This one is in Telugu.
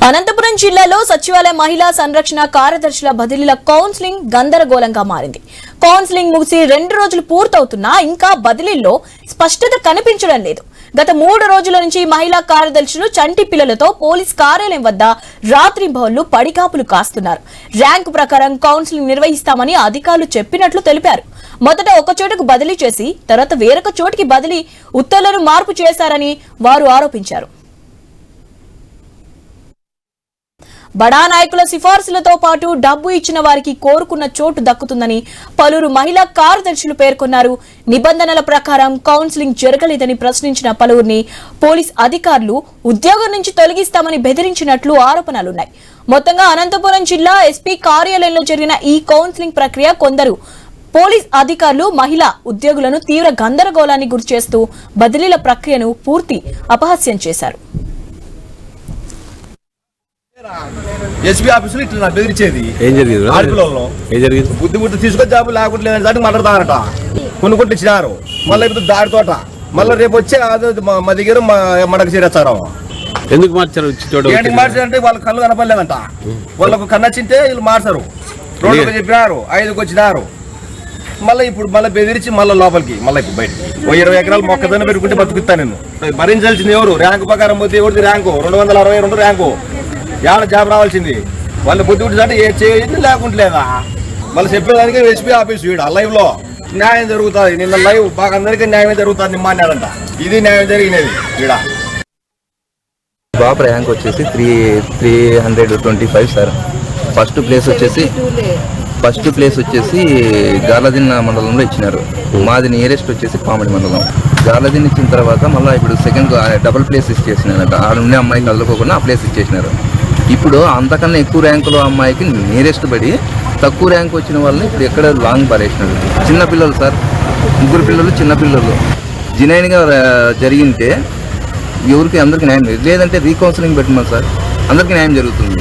అనంతపురం జిల్లాలో సచివాలయ మహిళా సంరక్షణ కార్యదర్శుల బదిలీల కౌన్సిలింగ్ గందరగోళంగా మారింది. కౌన్సిలింగ్ ముగిసి 2 రోజులు పూర్తవుతున్నా ఇంకా బదిలీల్లో స్పష్టత కనిపించడం లేదు. గత 3 రోజుల నుంచి మహిళా కార్యదర్శులు చంటి పిల్లలతో పోలీస్ కార్యాలయం వద్ద రాత్రింబవళ్లు పడికాపులు కాస్తున్నారు. ర్యాంకు ప్రకారం కౌన్సిలింగ్ నిర్వహిస్తామని అధికారులు చెప్పినట్లు తెలిపారు. మొదట ఒక చోటుకు బదిలీ చేసి తర్వాత వేరొక చోటికి బదిలీ ఉత్తర్వులను మార్పు చేశారని వారు ఆరోపించారు. బడా నాయకుల సిఫార్సులతో పాటు డబ్బు ఇచ్చిన వారికి కోరుకున్న చోటు దక్కుతుందని పలువురు మహిళా కార్యదర్శులు పేర్కొన్నారు. నిబంధనల ప్రకారం కౌన్సిలింగ్ జరగలేదని ప్రశ్నించిన పలువురిని పోలీస్ అధికారులు ఉద్యోగం నుంచి తొలగిస్తామని బెదిరించినట్లు ఆరోపణలున్నాయి. మొత్తంగా అనంతపురం జిల్లా ఎస్పీ కార్యాలయంలో జరిగిన ఈ కౌన్సిలింగ్ ప్రక్రియ కొందరు పోలీస్ అధికారులు మహిళా ఉద్యోగులను తీవ్ర గందరగోళానికి గురిచేస్తూ బదిలీల ప్రక్రియను పూర్తి అపహాస్యం చేశారు. ఎస్పీ ఆఫీసులో ఇట్లా బెదిరించేది ఏం జరిగింది బుద్ధి బుద్ధి తీసుకొని జాబు లేకుండా దానికి మాట్లాడతారట. కొన్ని కొట్లు ఇచ్చినారు, మళ్ళీ ఇప్పుడు దాడి తోట, మళ్ళీ రేపు వచ్చి మా దగ్గర మనకు చేరేస్తారు. ఎందుకు మార్చారు? ఏంటికి మార్చారంటే వాళ్ళ కళ్ళు కనపడలేదంట. వాళ్ళకు కన్నచ్చింటే వీళ్ళు మార్చారు. 2కి చెప్పినారు, 5కి వచ్చినారు. మళ్ళీ ఇప్పుడు మళ్ళీ బెదిరించి మళ్ళీ లోపలికి మళ్ళీ ఇప్పుడు బయటకి 20 ఎకరాలు మొక్కదన్న పెట్టుకుంటే బతుకుతా. నేను భరించాల్సింది ఎవరు? ర్యాంకు ప్రకారం పోతే ఎవరిది ర్యాంకు 262 ర్యాంకు. ఏడ జాబ్ రావాల్సింది. వాళ్ళ బుద్ధి బుద్ధి అంటే ఏ చేయండి లేకుంటలేదా? మళ్ళీ చెప్పేదానికి ఎస్పీ ఆఫీస్ వీడు లైవ్ లో న్యాయం జరుగుతుంది. నిన్న లైవ్ బాగా అందరికీ న్యాయం జరుగుతుంది నిమ్మాన్నాడంట. ఇది న్యాయం జరిగినది వీడ. బాబు ర్యాంక్ వచ్చేసి 325 సార్. ఫస్ట్ ప్లేస్ వచ్చేసి గార్లదిన్న మండలంలో ఇచ్చినారు. మాది నియరెస్ట్ వచ్చేసి పామిడి మండలం. గార్లదిన్న ఇచ్చిన తర్వాత మళ్ళీ ఇప్పుడు సెకండ్ డబుల్ ప్లేస్ ఇచ్చేసినారంట. ఆ ఉండే అమ్మాయికి కలుపుకోకుండా ఆ ప్లేస్ ఇచ్చేసినారు. ఇప్పుడు అంతకన్నా ఎక్కువ ర్యాంకులో అమ్మాయికి నియరెస్ట్ పడి తక్కువ ర్యాంక్ వచ్చిన వాళ్ళని ఇప్పుడు ఎక్కడ లాంగ్ పారేసినారు. చిన్నపిల్లలు సార్, 3 పిల్లలు చిన్నపిల్లలు. జెన్యూన్గా జరిగితే ఎవరికి అందరికి న్యాయం లేదు. లేదంటే రీకౌన్సిలింగ్ పెట్టమని సార్, అందరికీ న్యాయం జరుగుతుంది.